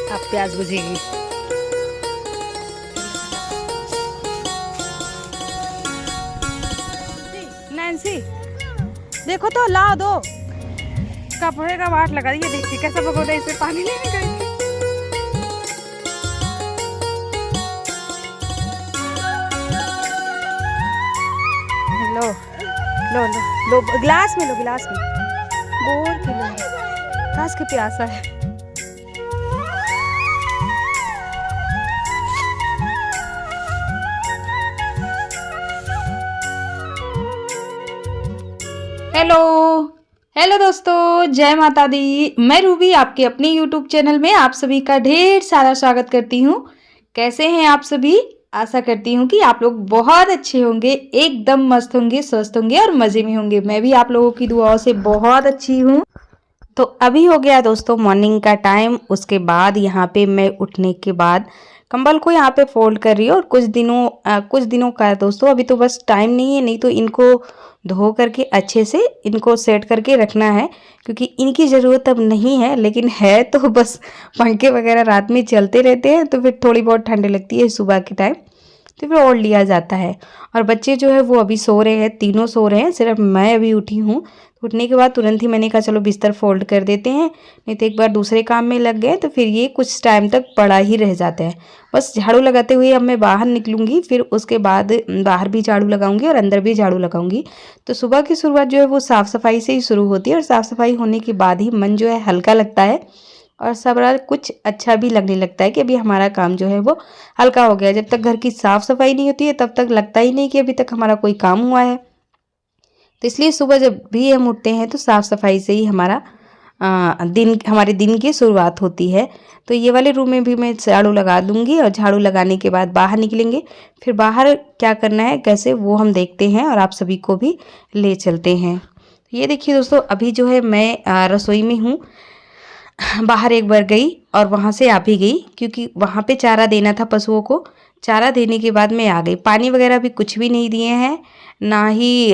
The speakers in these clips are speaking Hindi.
अब प्याज बुझेगी। नैन्सी देखो तो ला दो, कपड़े का वाट लगा दिए, देखिए कैसा भगोड़ा इसमें पानी लेने गई। लो लो लो लो, गिलास में लो, गिलास में बोर के लो, घास के प्यासा है। हेलो हेलो दोस्तों, जय माता दी। मैं रूबी आपके अपने यूट्यूब चैनल में आप सभी का ढेर सारा स्वागत करती हूँ। कैसे हैं आप सभी? आशा करती हूँ कि आप लोग बहुत अच्छे होंगे, एकदम मस्त होंगे, स्वस्थ होंगे और मज़े में होंगे। मैं भी आप लोगों की दुआओं से बहुत अच्छी हूँ। तो अभी हो गया दोस्तों मॉर्निंग का टाइम। उसके बाद यहाँ पे मैं उठने के बाद कंबल को यहाँ पे फोल्ड कर रही हूँ और कुछ दिनों का है दोस्तों, अभी तो बस टाइम नहीं है, नहीं तो इनको धो करके अच्छे से इनको सेट करके रखना है, क्योंकि इनकी ज़रूरत अब नहीं है, लेकिन है तो बस पंखे वगैरह रात में चलते रहते हैं तो फिर थोड़ी बहुत ठंड लगती है सुबह के टाइम, तो फिर ओढ़ लिया जाता है। और बच्चे जो है वो अभी सो रहे हैं, तीनों सो रहे हैं, सिर्फ मैं अभी उठी हूँ। उठने के बाद तुरंत ही मैंने कहा चलो बिस्तर फोल्ड कर देते हैं, नहीं तो एक बार दूसरे काम में लग गए तो फिर ये कुछ टाइम तक पड़ा ही रह जाता है। बस झाड़ू लगाते हुए अब मैं बाहर निकलूँगी, फिर उसके बाद बाहर भी झाड़ू लगाऊंगी और अंदर भी झाड़ू लगाऊंगी। तो सुबह की शुरुआत जो है वो साफ़ सफाई से ही शुरू होती है, और साफ़ सफाई होने के बाद ही मन जो है हल्का लगता है और सब कुछ अच्छा भी लगने लगता है कि अभी हमारा काम जो है वो हल्का हो गया। जब तक घर की साफ़ सफाई नहीं होती है तब तक लगता ही नहीं कि अभी तक हमारा कोई काम हुआ है। तो इसलिए सुबह जब भी हम उठते हैं तो साफ़ सफाई से ही हमारे दिन की शुरुआत होती है। तो ये वाले रूम में भी मैं झाड़ू लगा दूंगी और झाड़ू लगाने के बाद बाहर निकलेंगे। फिर बाहर क्या करना है कैसे वो हम देखते हैं और आप सभी को भी ले चलते हैं। ये देखिए दोस्तों, अभी जो है मैं रसोई में हूँ। बाहर एक बार गई और वहाँ से आ भी गई, क्योंकि वहाँ पे चारा देना था पशुओं को। चारा देने के बाद मैं आ गई। पानी वगैरह भी कुछ भी नहीं दिए हैं, ना ही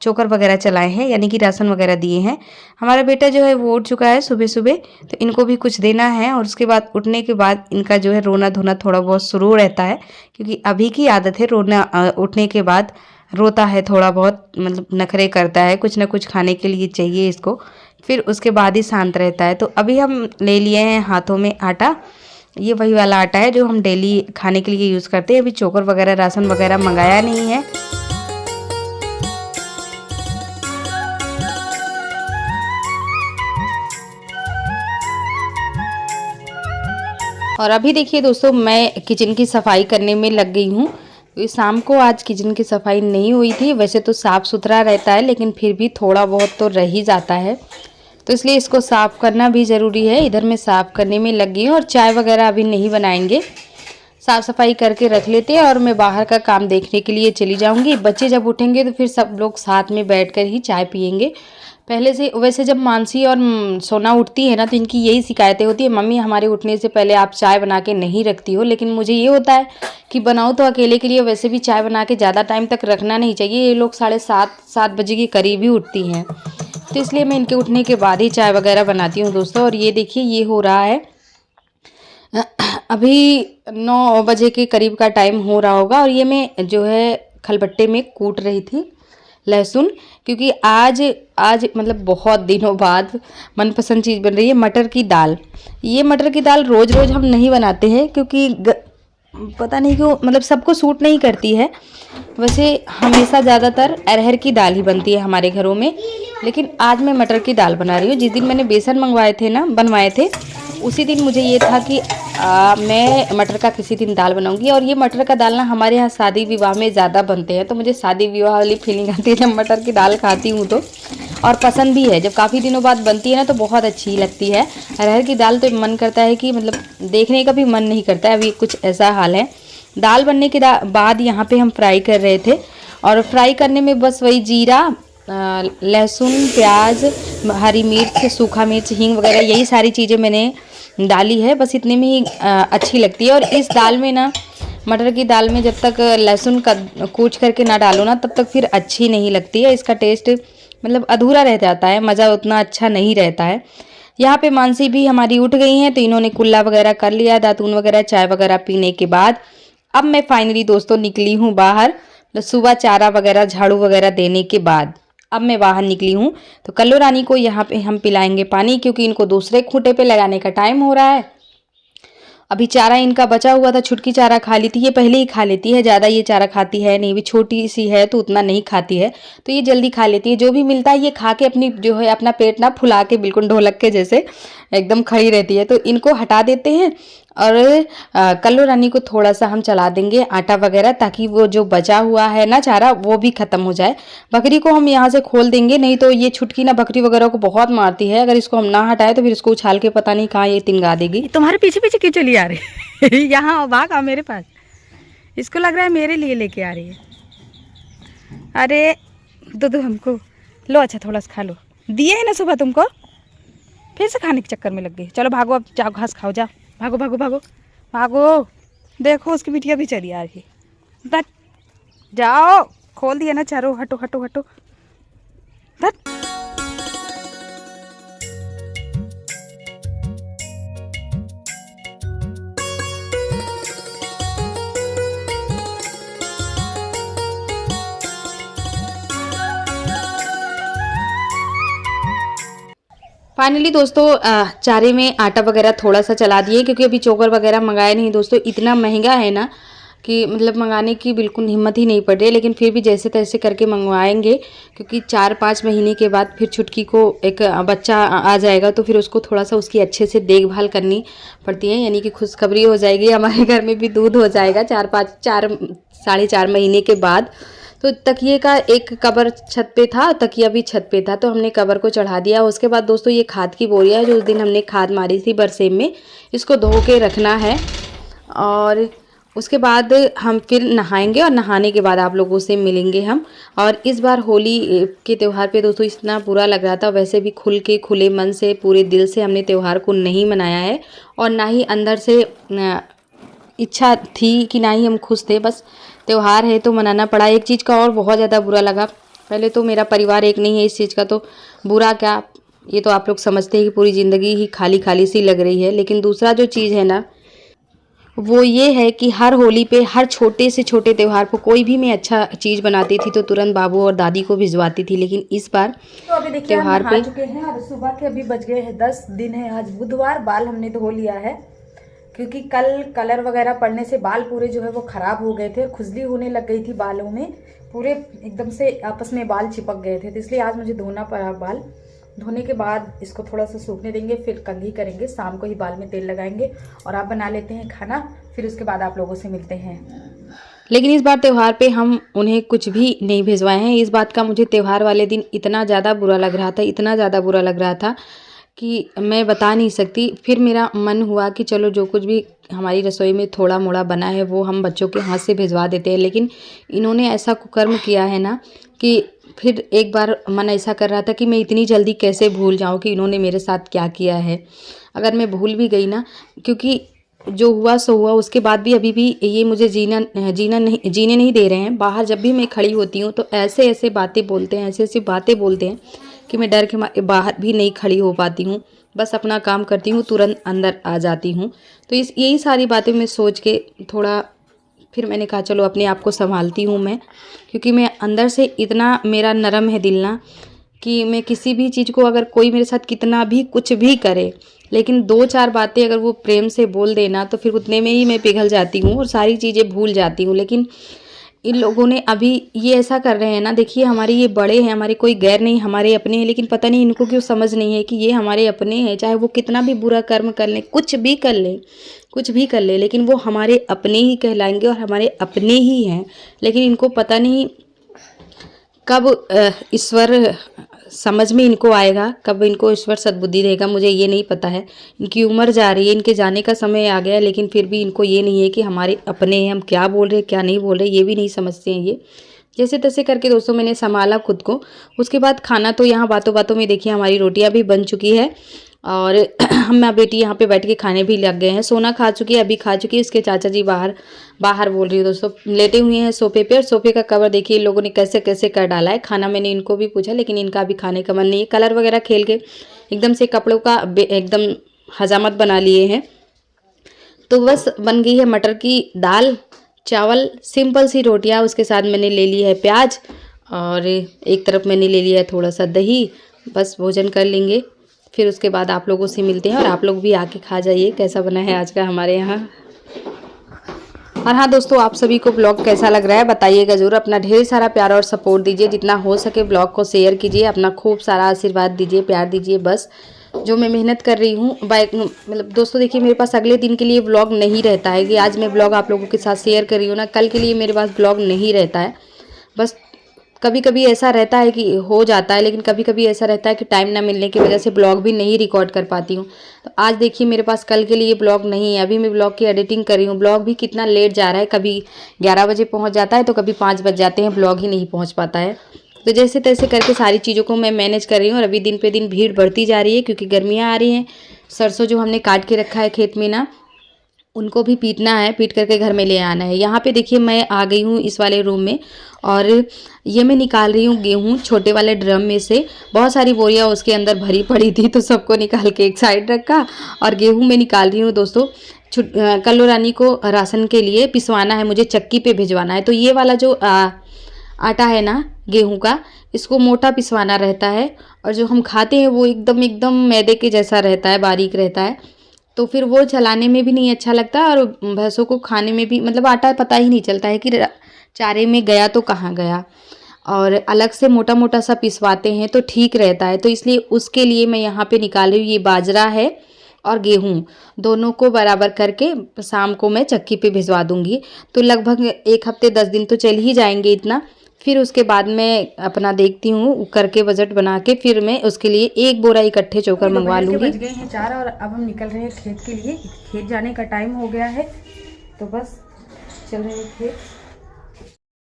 चोकर वगैरह चलाए हैं, यानी कि राशन वगैरह दिए हैं। हमारा बेटा जो है वो उठ चुका है सुबह सुबह, तो इनको भी कुछ देना है। और उसके बाद उठने के बाद इनका जो है रोना धोना थोड़ा बहुत शुरू रहता है, क्योंकि अभी की आदत है रोना। उठने के बाद रोता है थोड़ा बहुत, मतलब नखरे करता है, कुछ ना कुछ खाने के लिए चाहिए इसको, फिर उसके बाद ही शांत रहता है। तो अभी हम ले लिए हैं हाथों में आटा। ये वही वाला आटा है जो हम डेली खाने के लिए यूज़ करते हैं। अभी चोकर वगैरह राशन वगैरह मंगाया नहीं है। और अभी देखिए दोस्तों, मैं किचन की सफाई करने में लग गई हूँ। शाम को आज किचन की सफाई नहीं हुई थी। वैसे तो साफ़ सुथरा रहता है, लेकिन फिर भी थोड़ा बहुत तो रह ही जाता है, तो इसलिए इसको साफ़ करना भी ज़रूरी है। इधर मैं साफ़ करने में लगी हूँ और चाय वगैरह अभी नहीं बनाएंगे, साफ़ सफाई करके रख लेते हैं और मैं बाहर का काम देखने के लिए चली जाऊँगी। बच्चे जब उठेंगे तो फिर सब लोग साथ में बैठकर ही चाय पियेंगे। पहले से वैसे जब मानसी और सोना उठती है ना, तो इनकी यही शिकायतें होती है, मम्मी हमारे उठने से पहले आप चाय बना के नहीं रखती हो। लेकिन मुझे ये होता है कि बनाओ तो अकेले के लिए, वैसे भी चाय बना के ज़्यादा टाइम तक रखना नहीं चाहिए। ये लोग 7:30 बजे के करीब ही उठती हैं, तो इसलिए मैं इनके उठने के बाद ही चाय वगैरह बनाती हूँ दोस्तों। और ये देखिए ये हो रहा है अभी 9 बजे के करीब का टाइम हो रहा होगा। और ये मैं जो है खलबट्टे में कूट रही थी लहसुन, क्योंकि आज मतलब बहुत दिनों बाद मनपसंद चीज़ बन रही है मटर की दाल। ये मटर की दाल रोज़ रोज़ हम नहीं बनाते हैं, क्योंकि पता नहीं क्यों, मतलब सबको सूट नहीं करती है। वैसे हमेशा ज़्यादातर अरहर की दाल ही बनती है हमारे घरों में, लेकिन आज मैं मटर की दाल बना रही हूँ। जिस दिन मैंने बेसन बनवाए थे उसी दिन मुझे ये था कि मैं मटर का किसी दिन दाल बनाऊंगी। और ये मटर का दाल ना हमारे यहाँ शादी विवाह में ज़्यादा बनते हैं, तो मुझे शादी विवाह वाली फीलिंग आती है जब मटर की दाल खाती हूँ तो। और पसंद भी है, जब काफ़ी दिनों बाद बनती है ना तो बहुत अच्छी लगती है। अरहर की दाल तो मन करता है कि मतलब देखने का भी मन नहीं करता है, अभी कुछ ऐसा हाल है। दाल बनने के बाद यहाँ पे हम फ्राई कर रहे थे, और फ्राई करने में बस वही जीरा, लहसुन, प्याज, हरी मिर्च, सूखा मिर्च, हींग वगैरह यही सारी चीज़ें मैंने डाली है। बस इतने में ही अच्छी लगती है। और इस दाल में ना, मटर की दाल में जब तक लहसुन कूच करके ना डालो ना, तब तक फिर अच्छी नहीं लगती है। इसका टेस्ट मतलब अधूरा रह जाता है, मज़ा उतना अच्छा नहीं रहता है। यहाँ पे मानसी भी हमारी उठ गई हैं, तो इन्होंने कुल्ला वगैरह कर लिया, दातून वगैरह, चाय वगैरह पीने के बाद अब मैं फाइनली दोस्तों निकली हूँ बाहर। सुबह चारा वगैरह झाड़ू वगैरह देने के बाद अब मैं बाहर निकली हूँ। तो कल्लू रानी को यहाँ पे हम पिलाएंगे पानी, क्योंकि इनको दूसरे खूंटे पे लगाने का टाइम हो रहा है। अभी चारा इनका बचा हुआ था, छुटकी चारा खा ली थी, ये पहले ही खा लेती है, ज़्यादा ये चारा खाती है नहीं, भी छोटी सी है तो उतना नहीं खाती है, तो ये जल्दी खा लेती है। जो भी मिलता है ये खा के अपनी जो है अपना पेट ना फुला के बिल्कुल ढोलक के जैसे एकदम खड़ी रहती है। तो इनको हटा देते हैं और कल्लू रानी को थोड़ा सा हम चला देंगे आटा वगैरह, ताकि वो जो बचा हुआ है ना चारा वो भी ख़त्म हो जाए। बकरी को हम यहाँ से खोल देंगे, नहीं तो ये छुटकी ना बकरी वगैरह को बहुत मारती है, अगर इसको हम ना हटाए तो फिर इसको उछाल के पता नहीं कहाँ ये तिनगा देगी। तुम्हारे पीछे पीछे क्यों चली आ रही यहाँ भाग आओ मेरे पास, इसको लग रहा है मेरे लिए लेके आ रही है। अरे दो हमको लो, अच्छा थोड़ा सा खा लो, दिए है ना सुबह तुमको, फिर से खाने के चक्कर में लग गई। चलो भागो, अब जाओ घास खाओ, जाओ भागो भागो भागो भागो। देखो उसकी बिटिया भी चली आ रही है, जाओ खोल दिया ना चारों, हटो हटो हटो। फाइनली दोस्तों चारे में आटा वगैरह थोड़ा सा चला दिए, क्योंकि अभी चोकर वगैरह मंगाए नहीं दोस्तों, इतना महंगा है ना कि मतलब मंगाने की बिल्कुल हिम्मत ही नहीं पड़ रही है। लेकिन फिर भी जैसे तैसे करके मंगवाएंगे, क्योंकि 4-5 महीने के बाद फिर छुटकी को एक बच्चा आ जाएगा, तो फिर उसको थोड़ा सा उसकी अच्छे से देखभाल करनी पड़ती है, यानी कि खुशखबरी हो जाएगी, हमारे घर में भी दूध हो जाएगा 4-4.5 महीने के बाद। तो तकिए का एक कवर छत पे था, तकिया भी छत पे था, तो हमने कवर को चढ़ा दिया। उसके बाद दोस्तों ये खाद की बोरियाँ है जो उस दिन हमने खाद मारी थी बरसेम में, इसको धो के रखना है। और उसके बाद हम फिर नहाएंगे, और नहाने के बाद आप लोगों से मिलेंगे हम। और इस बार होली के त्यौहार पे दोस्तों इतना बुरा लग रहा था, वैसे भी खुल के खुले मन से पूरे दिल से हमने त्यौहार को नहीं मनाया है, और ना ही अंदर से इच्छा थी कि ना ही हम खुश थे, बस त्यौहार है तो मनाना पड़ा। एक चीज़ का और बहुत ज़्यादा बुरा लगा, पहले तो मेरा परिवार एक नहीं है, इस चीज़ का तो बुरा क्या, ये तो आप लोग समझते हैं कि पूरी ज़िंदगी ही खाली खाली सी लग रही है। लेकिन दूसरा जो चीज़ है ना वो ये है कि हर होली पे, हर छोटे से छोटे त्यौहार पर कोई भी मैं अच्छा चीज़ बनाती थी तो तुरंत बाबू और दादी को भिजवाती थी। लेकिन इस बार तो अभी देखिए त्यौहार हम नहा चुके हैं, और सुबह के अभी बज गए हैं 10 दिन है आज बुधवार। बाल हमने धो लिया है, क्योंकि कल कलर वगैरह पड़ने से बाल पूरे जो है वो ख़राब हो गए थे, खुजली होने लग गई थी बालों में, पूरे एकदम से आपस में बाल चिपक गए थे, तो इसलिए आज मुझे धोना पड़ा बाल। धोने के बाद इसको थोड़ा सा सूखने देंगे, फिर कंघी करेंगे, शाम को ही बाल में तेल लगाएंगे, और आप बना लेते हैं खाना, फिर उसके बाद आप लोगों से मिलते हैं। लेकिन इस बार त्यौहार पे हम उन्हें कुछ भी नहीं भिजवाए हैं। इस बात का मुझे त्यौहार वाले दिन इतना ज़्यादा बुरा लग रहा था, इतना ज़्यादा बुरा लग रहा था कि मैं बता नहीं सकती। फिर मेरा मन हुआ कि चलो जो कुछ भी हमारी रसोई में थोड़ा मोड़ा बना है वो हम बच्चों के हाथ से भिजवा देते हैं। लेकिन इन्होंने ऐसा कुकर्म किया है ना कि फिर एक बार मन ऐसा कर रहा था कि मैं इतनी जल्दी कैसे भूल जाऊं कि इन्होंने मेरे साथ क्या किया है। अगर मैं भूल भी गई ना, क्योंकि जो हुआ सो हुआ, उसके बाद भी अभी भी ये मुझे जीने नहीं दे रहे हैं। बाहर जब भी मैं खड़ी होती हूँ तो ऐसे ऐसे बातें बोलते हैं, ऐसे ऐसी बातें बोलते हैं कि मैं डर के बाहर भी नहीं खड़ी हो पाती हूँ, बस अपना काम करती हूँ, तुरंत अंदर आ जाती हूँ। तो यही सारी बातें मैं सोच के थोड़ा फिर मैंने कहा चलो अपने आप को संभालती हूँ मैं, क्योंकि मैं अंदर से इतना मेरा नरम है दिल ना कि मैं किसी भी चीज़ को, अगर कोई मेरे साथ कितना भी कुछ भी करे, लेकिन 2-4 बातें अगर वो प्रेम से बोल देना तो फिर उतने में ही मैं पिघल जाती हूँ और सारी चीज़ें भूल जाती हूँ। लेकिन इन लोगों ने अभी ये ऐसा कर रहे हैं ना, देखिए हमारे ये बड़े हैं, हमारे कोई गैर नहीं, हमारे अपने हैं, लेकिन पता नहीं इनको क्यों समझ नहीं है कि ये हमारे अपने हैं। चाहे वो कितना भी बुरा कर्म कर लें, कुछ भी कर लें, कुछ भी कर ले, लेकिन वो हमारे अपने ही कहलाएंगे और हमारे अपने ही हैं। लेकिन इनको पता नहीं कब ईश्वर समझ में इनको आएगा, कब इनको ईश्वर सद्बुद्धि देगा, मुझे ये नहीं पता है। इनकी उम्र जा रही है, इनके जाने का समय आ गया, लेकिन फिर भी इनको ये नहीं है कि हमारे अपने हैं, हम क्या बोल रहे हैं क्या नहीं बोल रहे, ये भी नहीं समझते हैं ये। जैसे तैसे करके दोस्तों मैंने संभाला खुद को। उसके बाद खाना तो यहाँ बातों बातों में देखिए हमारी रोटियाँ भी बन चुकी है, और हम माँ बेटी यहाँ पे बैठ के खाने भी लग गए हैं। सोना खा चुकी है, अभी खा चुकी है। उसके चाचा जी बाहर बोल रही हूँ दोस्तों, लेटे हुए हैं सोफे पे। और सोफे का कवर देखिए इन लोगों ने कैसे कैसे कर डाला है। खाना मैंने इनको भी पूछा लेकिन इनका अभी खाने का मन नहीं है। कलर वगैरह खेल के एकदम से कपड़ों का एकदम हजामत बना लिए हैं। तो बस बन गई है मटर की दाल, चावल, सिंपल सी रोटियां। उसके साथ मैंने ले ली है प्याज और एक तरफ मैंने ले लिया है थोड़ा सा दही। बस भोजन कर लेंगे, फिर उसके बाद आप लोगों से मिलते हैं। और आप लोग भी आके खा जाइए कैसा बना है आज का हमारे यहाँ। और हाँ दोस्तों, आप सभी को ब्लॉग कैसा लग रहा है बताइएगा ज़रूर। अपना ढेर सारा प्यार और सपोर्ट दीजिए, जितना हो सके ब्लॉग को शेयर कीजिए, अपना खूब सारा आशीर्वाद दीजिए, प्यार दीजिए। बस जो मैं मेहनत कर रही हूँ मतलब दोस्तों देखिए, मेरे पास अगले दिन के लिए ब्लॉग नहीं रहता है कि आज मैं ब्लॉग आप लोगों के साथ शेयर कर रही हूँ ना, कल के लिए मेरे पास ब्लॉग नहीं रहता है। बस कभी कभी ऐसा रहता है कि हो जाता है, लेकिन कभी कभी ऐसा रहता है कि टाइम ना मिलने की वजह से ब्लॉग भी नहीं रिकॉर्ड कर पाती हूँ। तो आज देखिए मेरे पास कल के लिए ब्लॉग नहीं है। अभी मैं ब्लॉग की एडिटिंग कर रही हूँ। ब्लॉग भी कितना लेट जा रहा है, कभी 11 बजे पहुँच जाता है तो कभी 5 बज जाते हैं, ब्लॉग ही नहीं पहुँच पाता है। तो जैसे तैसे करके सारी चीज़ों को मैं मैनेज कर रही हूँ। और अभी दिन पे दिन भीड़ बढ़ती जा रही है क्योंकि गर्मियाँ आ रही हैं। सरसों जो हमने काट के रखा है खेत में ना, उनको भी पीटना है, पीट करके घर में ले आना है। यहाँ पे देखिए मैं आ गई हूँ इस वाले रूम में और ये मैं निकाल रही हूँ गेहूँ छोटे वाले ड्रम में से। बहुत सारी बोरियाँ उसके अंदर भरी पड़ी थी तो सबको निकाल के एक साइड रखा और गेहूँ मैं निकाल रही हूँ दोस्तों। कल्लू रानी को राशन के लिए पिसवाना है, मुझे चक्की पे भिजवाना है। तो ये वाला जो आटा है ना गेहूं का, इसको मोटा पिसवाना रहता है और जो हम खाते हैं वो एकदम मैदे के जैसा रहता है, बारीक रहता है। तो फिर वो चलाने में भी नहीं अच्छा लगता और भैंसों को खाने में भी मतलब आटा पता ही नहीं चलता है कि चारे में गया तो कहाँ गया। और अलग से मोटा मोटा सा पिसवाते हैं तो ठीक रहता है। तो इसलिए उसके लिए मैं यहाँ पे निकाल रही हूँ। ये बाजरा है और गेहूं दोनों को बराबर करके शाम को मैं चक्की पे भिजवा दूंगी। तो लगभग 1 हफ्ते 10 दिन तो चल ही जाएंगे इतना। फिर उसके बाद मैं अपना देखती हूँ करके बजट बना के, फिर मैं उसके लिए 1 बोरा इकट्ठे चोकर मंगवा लूँगी। बज गए हैं 4 और अब हम निकल रहे हैं खेत के लिए। खेत जाने का टाइम हो गया है तो बस चल रहे हैं खेत।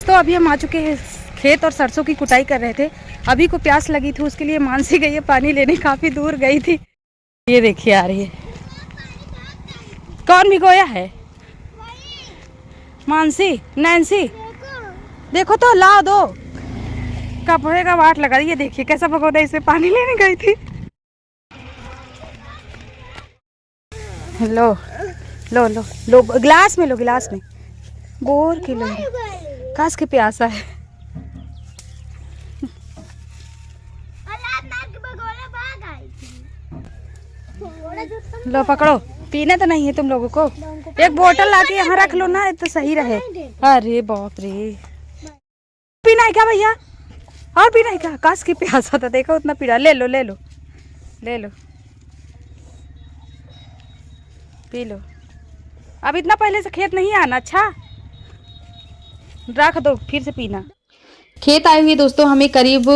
तो अभी हम आ चुके हैं खेत और सरसों की कुटाई कर रहे थे। अभी को प्यास लगी थी, उसके लिए मानसी गई है पानी लेने, काफ़ी दूर गई थी। ये देखिए आ रही है। कौन भिगोया है? मानसी, नैन्सी, देखो तो लाओ दो कपड़े का वाट लगा। ये देखिए कैसा भगोना, इसमें पानी लेने गई थी। लो लो लो लो, गिलास में लो, गिलास में बोर के लो। काश के प्यासा है। लो पकड़ो, पीने तो नहीं है तुम लोगों को। एक बोतल लाके यहाँ रख लो ना तो सही रहे। अरे बाप रे, पीना है क्या भैया? और पीना है क्या? काश की प्यासा था, देखो उतना पीना। ले लो ले लो ले लो, पी लो। अब इतना पहले से खेत नहीं आना, अच्छा रख दो फिर से पीना। खेत आए हुए दोस्तों हमें करीब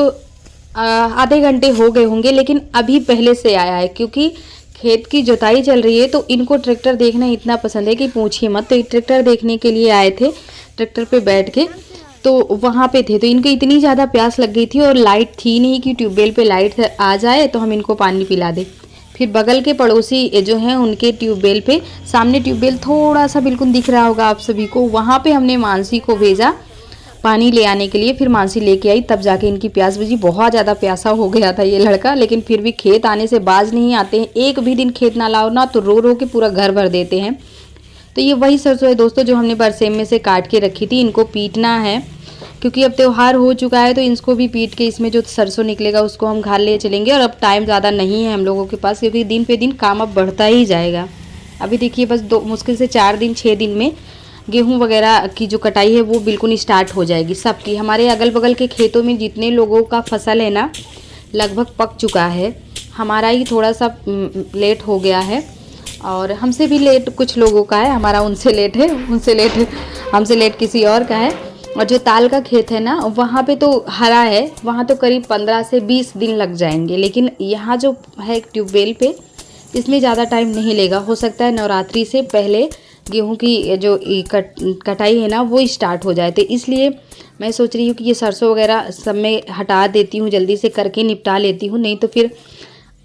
आधे घंटे हो गए होंगे, लेकिन अभी पहले से आया है क्योंकि खेत की जुताई चल रही है। तो इनको ट्रैक्टर देखना इतना पसंद है कि पूछिए मत। तो ट्रैक्टर देखने के लिए आए थे, ट्रैक्टर पे बैठ के तो वहाँ पे थे। तो इनको इतनी ज़्यादा प्यास लग गई थी और लाइट थी नहीं कि ट्यूबवेल पे लाइट आ जाए तो हम इनको पानी पिला दें। फिर बगल के पड़ोसी जो हैं उनके ट्यूबवेल पे, सामने ट्यूबवेल थोड़ा सा बिल्कुल दिख रहा होगा आप सभी को, वहाँ पे हमने मानसी को भेजा पानी ले आने के लिए। फिर मानसी लेके आई, तब जाके इनकी प्यास बुझी। बहुत ज़्यादा प्यासा हो गया था ये लड़का, लेकिन फिर भी खेत आने से बाज नहीं आते हैं। एक भी दिन खेत ना लाओ ना तो रो रो के पूरा घर भर देते हैं। तो ये वही सरसों है दोस्तों जो हमने बरसेम में से काट के रखी थी। इनको पीटना है क्योंकि अब त्यौहार हो चुका है, तो इसको भी पीट के इसमें जो सरसों निकलेगा उसको हम घर ले चलेंगे। और अब टाइम ज़्यादा नहीं है हम लोगों के पास क्योंकि दिन पे दिन काम अब बढ़ता ही जाएगा। अभी देखिए बस मुश्किल से 4 दिन 6 दिन में गेहूं वगैरह की जो कटाई है वो बिल्कुल स्टार्ट हो जाएगी सबकी। हमारे अगल बगल के खेतों में जितने लोगों का फसल है ना लगभग पक चुका है। हमारा ही थोड़ा सा लेट हो गया है और हमसे भी लेट कुछ लोगों का है। हमारा उनसे लेट है, उनसे लेट हमसे लेट किसी और का है। और जो ताल का खेत है ना वहाँ पे तो हरा है, वहाँ तो करीब 15 से 20 दिन लग जाएंगे। लेकिन यहाँ जो है ट्यूबवेल पे इसमें ज़्यादा टाइम नहीं लेगा। हो सकता है नवरात्रि से पहले गेहूं की जो कटाई है ना वो स्टार्ट हो जाए। तो इसलिए मैं सोच रही हूँ कि ये सरसों वगैरह सब में हटा देती हूँ, जल्दी से करके निपटा लेती हूँ, नहीं तो फिर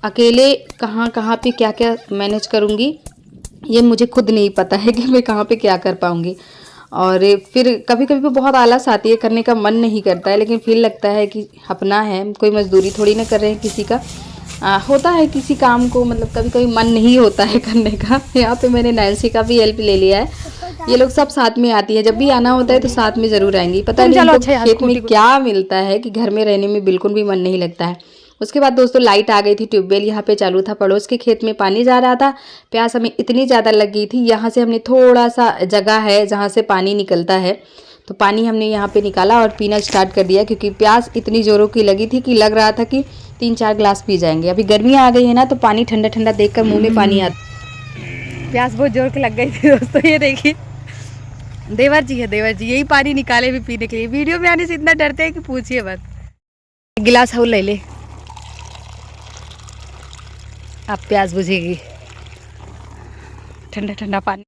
अकेले कहाँ कहाँ पे क्या क्या मैनेज करूँगी ये मुझे खुद नहीं पता है कि मैं कहाँ पे क्या कर पाऊँगी। और फिर कभी कभी तो बहुत आलस आती है, करने का मन नहीं करता है, लेकिन फिर लगता है कि अपना है, कोई मजदूरी थोड़ी ना कर रहे हैं किसी का। होता है किसी काम को, मतलब कभी कभी मन नहीं होता है करने का। यहाँ पे मैंने नैन्सी का भी हेल्प ले लिया है। ये लोग सब साथ में आती है, जब भी आना होता है तो साथ में ज़रूर आएंगी। पता नहीं इनको खेत में क्या मिलता है कि घर में रहने में बिल्कुल भी मन नहीं लगता है। उसके बाद दोस्तों लाइट आ गई थी, ट्यूबवेल यहाँ पे चालू था, पड़ोस के खेत में पानी जा रहा था। प्यास हमें इतनी ज़्यादा लग गई थी, यहाँ से हमने थोड़ा सा जगह है जहाँ से पानी निकलता है, तो पानी हमने यहाँ पे निकाला और पीना स्टार्ट कर दिया, क्योंकि प्यास इतनी ज़ोरों की लगी थी कि लग रहा था कि 3-4 ग्लास पी जाएंगे। अभी गर्मियाँ आ गई है ना, तो पानी ठंडा ठंडा देख कर मुँह में पानी आता। प्यास बहुत जोर की लग गई थी दोस्तों। ये देखिए देवर जी है, देवर जी यही पानी निकाले भी पीने के लिए। वीडियो में आने से इतना डरते हैं कि पूछिए मत। गिलास हाउ ले ले, अब प्यास बुझेगी। ठंडा ठंडा पानी।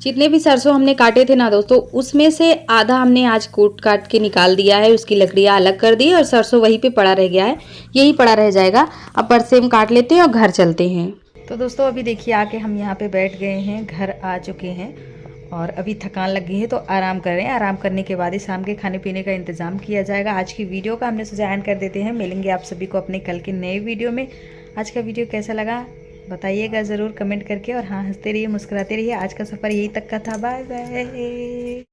जितने भी सरसों हमने काटे थे ना दोस्तों, उसमें से आधा हमने आज कूट काट के निकाल दिया है, उसकी लकड़ियाँ अलग कर दी और सरसों वहीं पे पड़ा रह गया है, यही पड़ा रह जाएगा। अब बरसे हम काट लेते हैं और घर चलते हैं। तो दोस्तों अभी देखिए आके हम यहाँ पे बैठ गए हैं, घर आ चुके हैं और अभी थकान लग गई है तो आराम कर रहे हैं। आराम करने के बाद ही शाम के खाने पीने का इंतज़ाम किया जाएगा। आज की वीडियो का हमने सोचा एंड कर देते हैं। मिलेंगे आप सभी को अपने कल के नए वीडियो में। आज का वीडियो कैसा लगा बताइएगा ज़रूर कमेंट करके, और हाँ हंसते रहिए मुस्कुराते रहिए। आज का सफ़र यही तक का था। Bye bye.